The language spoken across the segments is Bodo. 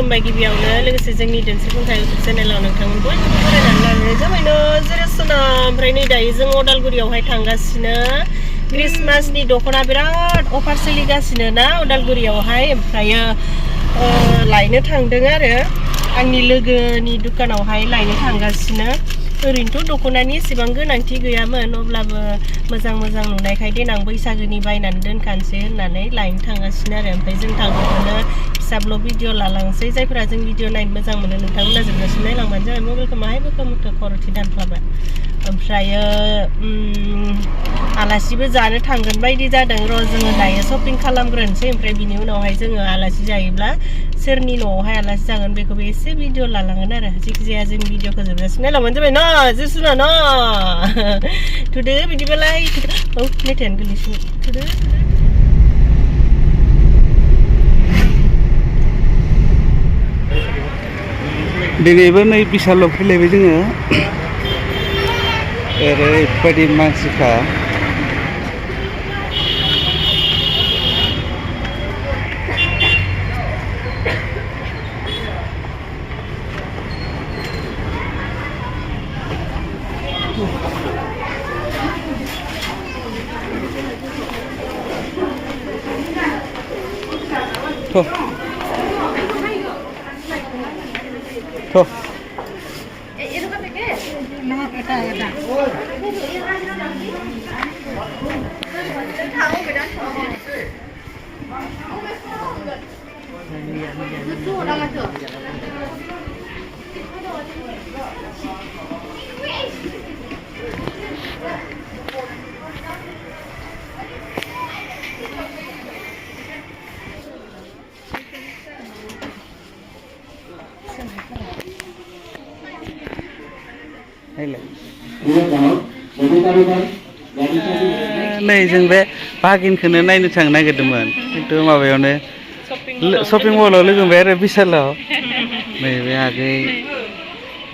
खुलुमबाय गिबियावनो लोगोसे जोंनि दोनसे खुंथाय इउटुब चेनेलाव नोंथांमोन बयबो बरायनानै लानाय जाबायनो जेरेसना ओमफ्राय नै दायो जों अदालगुरियावहाय थांगासिनो क्रिसमासनि दख'ना बिराद अफार सोलिगासिनो ना अदालगुरियावहाय ओमफ्रायो लायनो थांदों आरो आंनि लोगोनि दुकानावहाय लायनो थांगासिनो ओरैनोथ' दख'नानि एसेबां गोनांथि गैयामोन अब्लाबो मोजां नुनायखाय देनां बैसागोनि बायनानै दोनखानोसै होननानै लायनो थांगासिनो आरो ओमफ्राय जों थांनायखौनो फिसा ब्लग भिडिअ लालांसै जायफोरा जों भिडिअ नायनो मोजां मोनो नोंथांमोना जोबजासिम नायलांबानो जाबाय मबाइलखौ माहाय बोखो खर'थि दानख्लाबाय ओमफ्रायो आलासिबो जानो थांगोन बायदि जादों र' जोङो दायो शपिं खालामग्रोनोसै ओमफ्राय बिनि उनावहाय जोङो आलासि जायोब्ला सोरनि न'आवहाय आलासि जागोन बेखौबो एसे भिडिअ लालांगोन आरो जेखिजाया जों भिडिअखौ जोबजासिम नायलांबानो जाबाय न' जेसुना न' थुदो बिदिबालाय औ मेथाइयानो गोलैसिगोन थुदो दिनैबो नै बिशालाव फैलायबाय जोङो ओरैबायदि मानसिखा नै जों बे बागिनखौनो नायनो थांनो नागिरदोंमोन खिन्थु माबायावनो शपिं मलाव लोगो मोनबाय आरो बिशालाव नैबे आगै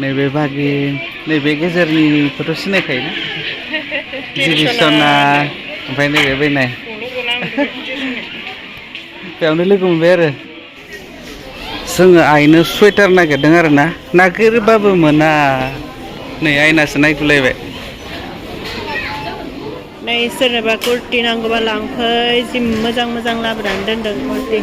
नैबे बागिन नैबे गेजेरनिखौथ' सिनायखायोना जिबिसना ओमफ्राय नैबे बैनाय बेयावनो लोगो मोनबाय आरो जोङो आइनो सुवेटार नागिरदों आरो ना नागिरबाबो मोना नै आयनासो नायगुलायबाय नै सोरनोबा कुर्ति नांगौबा लांफै जि मोजां लाबोनानै दोनदों कुर्ति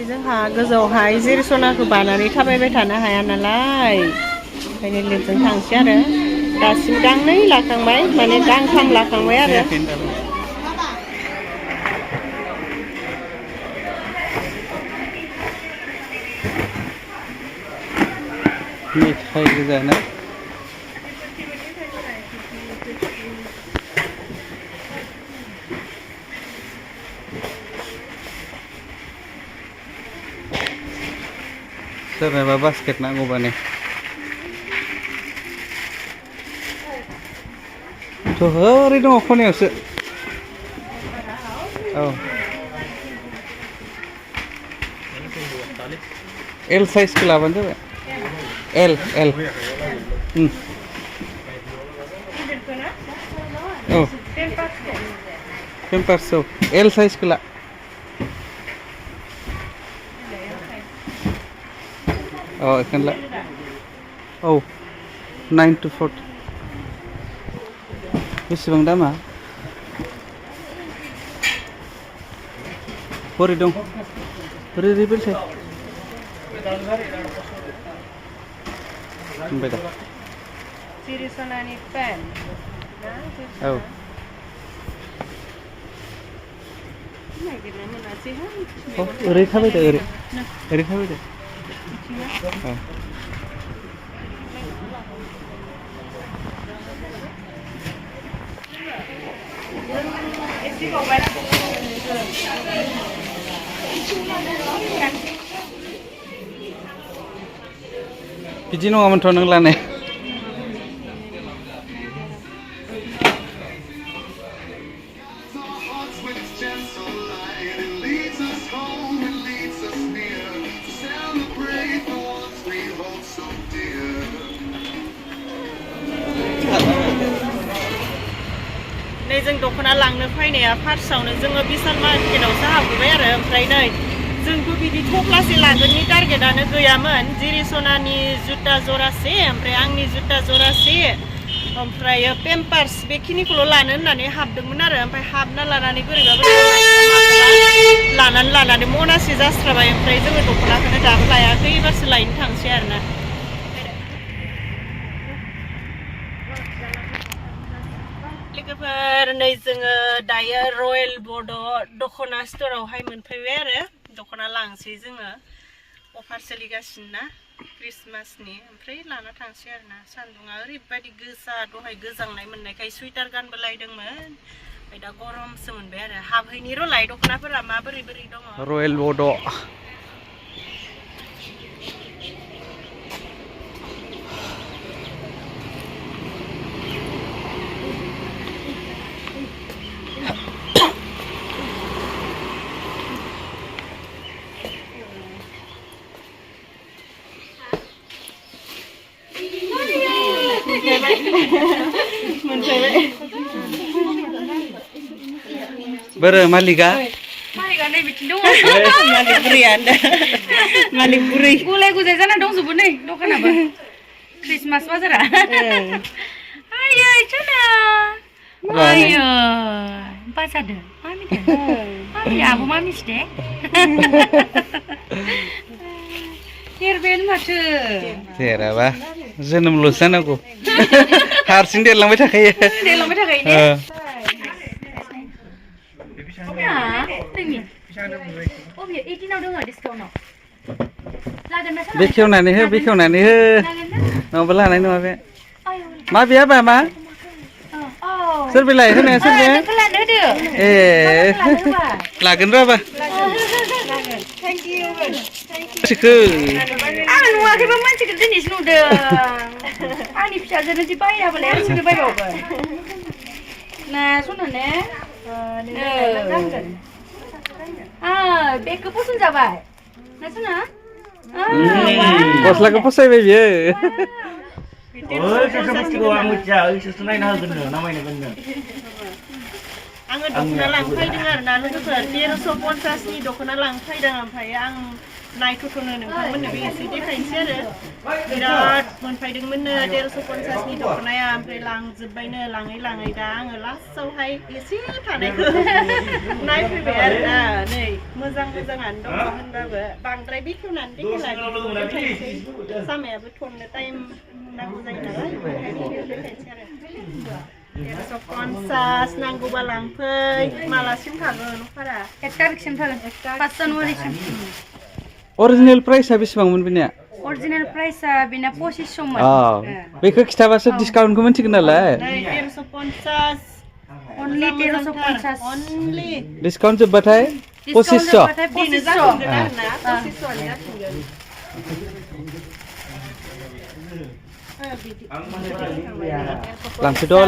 जोंहा गोजौआवहाय जेरसनाखौ बानानै थाबायबाय थानो हाया नालाय ओंखायनो लिफ्टजों थांसै आरो दासिम गांनै लाखांबाय माने गांथाम लाखांबाय आरो मेथाइ गोजा ना सोरनोबा बास्केट नांगौबानो थ' ओरै दङ खनायावसो औ एल साइजखौ लाबानो जाबाय एल औ पेम्पार्स औ एल साइजखौ ला औ बेखौनो ला औ 9 to 40 बेसेबां दामा बोरै दं ओरै बेलसाय होनबाय दा जेरसनानि पेन औ नागिरना मोनासैहाय ओरै थाबाय दे ओरै थाबाय दे औ बिदि नङामोनथ' नों लानाय जों दख'ना लांनो फैनाया फार्स्टआवनो जोङो बिशाल मार्केटआवसो हाबबोबाय आरो ओमफ्राय नै जोंथ' बिदि थफ्लासे लागोननि टारगेटआनो गैयामोन जिरि सनानि जुता जरासे ओमफ्राय आंनि जुता जरासे ओमफ्राय पेम्पार्स बेखिनिखौल' लानो होननानै हाबदोंमोन आरो ओमफ्राय हाबना लानानै बोरैबा लानानै मनासे जास्राबाय ओमफ्राय जोङो दख'नाखौनो दाबो लायाखै एबारसो लायनो थांसै आरोना लोगोफोर नै जोङो दायो रयेल बड' दख'ना स्ट'रावहाय मोनफैबाय आरो दख'ना लांसै जोङो अफार सोलिगासिनो ना क्रिसमासनि ओमफ्राय लाना थांसै आरोना सान्दुङा ओरैबायदि गोसा दहाय गोजांनाय मोननायखाय सुइटार गानबो लायदोंमोन ओमफ्राय दा गरमसो मोनबाय आरो हाबहैनि र'लाय दख'नाफोरा माबोरै दङ रयेल बड' मोनफैबाय बोरो मालिका नै बिथिं दङ मालिक बुरैयानो मालिक बुरै गुलाय गुजाय जाना दंजोबो नै दखानाबो क्रिसमास बाजारा आयै चुना आयै बाजादो मामिदो आबो मामिसो दे देरबायानो माथो देराबा जोनोमल'सो जानांगौ हारसिं देरलांबाय थाखायो ने बेखेवनानै हो नङाबा लानाय नङा बे मा बेया बा मा सोर बेलाय होनाया सोर बे ए लागोन र' बा आं नुवाखैबा मानसिखौ दिनैसो नुदों आंनि फिसाजोनो जि बायाबालाय हारसिंनो बायबावगोन ना सना ने बेगखौ फसन जाबाय ना सना गस्लाखौ फसायबाय बियो आङो दख'ना लांफैदों आरोना लोगोफोर 1350नि दख'ना लांफैदों ओमफ्राय आं नायथ'थ'नो नोंथांमोननोबो एसे देखायनोसै आरो बिराद मोनफैदोंमोननो 1350नि दख'नाया ओमफ्राय लांजोब्बायनो लाङै दा आङो लास्टआवहाय एसे थानायखौ नायफैबाय आरोना नै मोजाङानो दङ होनबाबो बांद्राय बेखेवनानै देखायनोसै सामायाबो थननो टाइम नांगौ जायो नालाय ओंखायनो देखायनोसै आरो 1350 नांगौबा लांफै मालासिम थागोन अफारा 1 तारिखसिम थागोन 5 जानुवारिसिम अरिजिनेल प्राइसआ बेसेबांमोन बेनिया अरिजिनेल प्राइसआ बेना 2500 मोन बेखौ खिथाबासो डिसकाउन्टखौ मिन्थिगोन नालाय 1350 only 1350 only डिसकाउन्ट जोबबाथाय 2500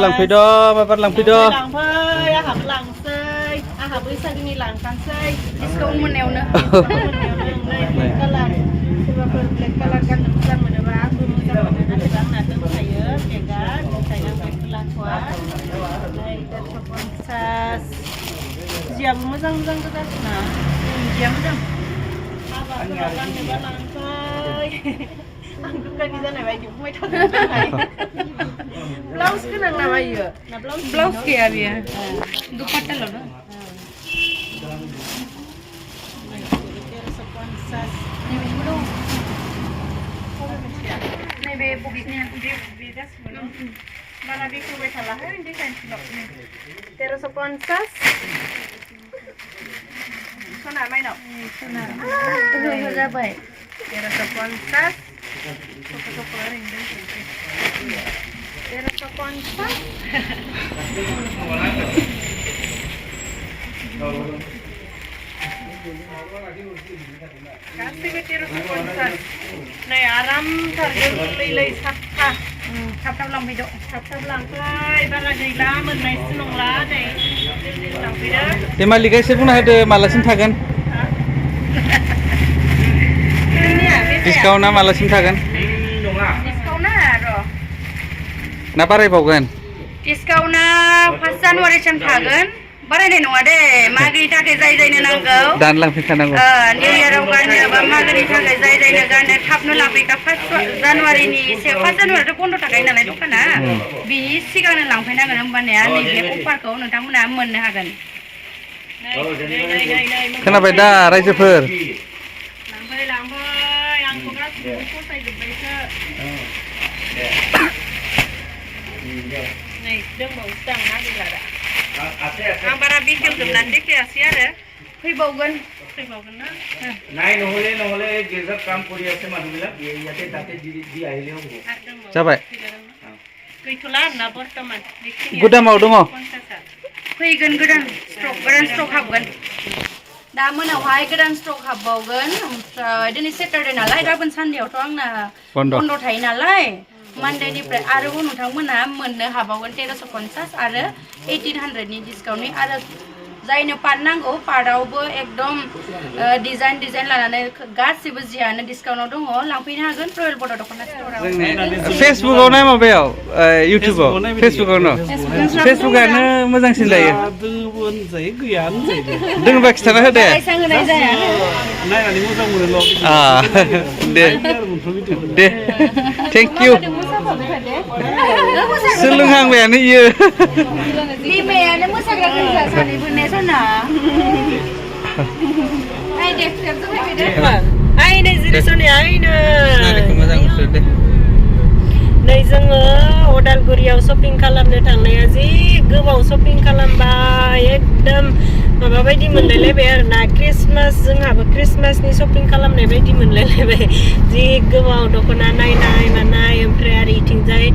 लांफैद' माबार लांफैद' लांफै आंहाबो लांसै आंहा बैसागुनि लांखानोसै डिसकाउन्ट मोननायावनो ब्लेक कालार सोरबाफोर ब्लेक कालार गाननो मोजां मोनोबा आंबो मोजां मोनो नाथाय आंना दंखायो बेगा ओंखायनो आं बेखौ लाथ'वा 1350 जियाबो मोजां गोजासोना जिया मोजां हाबाफोराव गाननोबा लांफै आं दुखानि जानाय बायदि बुंबाय थादों ब्लाउस गोनां नामा इयो ना ब्लाउस गैया बियो दुपट्टाल' दं नैबे बक्सनिया बे गासिबो बारा बेखेवबाय थालाहाय डिजाइनखौल' 1350 सना माइनाव सना जाबाय 1350 Toko orange dan sih. Terus kontak. Kasih ke terus kontak. Nah, aram target lelai sapta. Sapta lang video. Sapta lang kay bala gila menai senong lah deh. Lang video. Tema liga sih pun ada malasin थागोन. डिसकाउन्टआ मालासिम थागोन डिसकाउन्टआ र' ना बारायबावगोन डिसकाउन्टआ 1 जानुवारिसिम थागोन बारायनाय नङा दे मागोनि थाखाय जाय जायनो नांगौ दान लांफैखानांगौ निउ इयाराव गाननो बा मागोनि थाखाय जाय जायनो गाननो थाबनो लांफैखा 1 जानुवारिनि 1 जानुवारियाथ' बन्द' थाखायो नालाय दखाना बिनि सिगांनो लांफैनांगोन होमबानिया नैबे अफारखौ नोंथांमोना मोननो हागोन खोनाबाय दा रायजोफोर लांफै आंखौ गासिबो फसायजोब्बायसो नै दंबावोसो आं नागिरला दा आं बारा बिखेल जोबनानै देखायासै आरो फैबावगोन ना নাই নহলে গেজত কাম কৰি আছে মানুহবিলাক ইয়াতে তাতে দি আহিলে হ'ব जाबाय गैथ'ला आरोना बर्तमान गुदामाव दङ फैगोन गोदान स्टक हाबगोन दा मोनावहाय गोदान स्टक हाबबावगोन ओमफ्राय दिनै सेटारडे नालाय गाबोन सानडेआवथ' आंना बन्द' थायो नालाय मानडेनिफ्राय आरोबाव नोंथांमोना मोननो हाबावगोन 1350 आरो 1800नि डिसकाउन्टनि आरो जायनो पार्ट नांगौ पार्टआवबो एकदम डिजाइन लानानै गासिबो जियानो डिसकाउन्टआव दङ लांफैनो हागोन रयेल बर्ड दख'ना स्ट'राव फेसबुकआव नाय माबायाव इउटुबाव फेसबुकआवनो फेसबुकआनो मोजांसिन जायो दोङोबा खिथाना होदे होनाय जाया नायनानै मोजां मोनोल' दे थेंक इउ सोलोंहांबायानो इयो बिमायानो मोसाग्रा गोजा सानैबो ने सना आइ दे फिथाबजों फैबाय दे आइनै जिरि सनि आइनो मोजां मोनसो दे नै जोङो अदालगुरियाव शपिं खालामनो थांनाया जि गोबाव शपिं खालामबाय एकदम माबा बायदि मोनलायलायबाय आरोना क्रिसमास जोंहाबो क्रिसमासनि शपिं खालामनाय बायदि मोनलायलायबाय जि गोबाव दख'ना नायनाय मानाय ओमफ्राय आरो इथिंजाय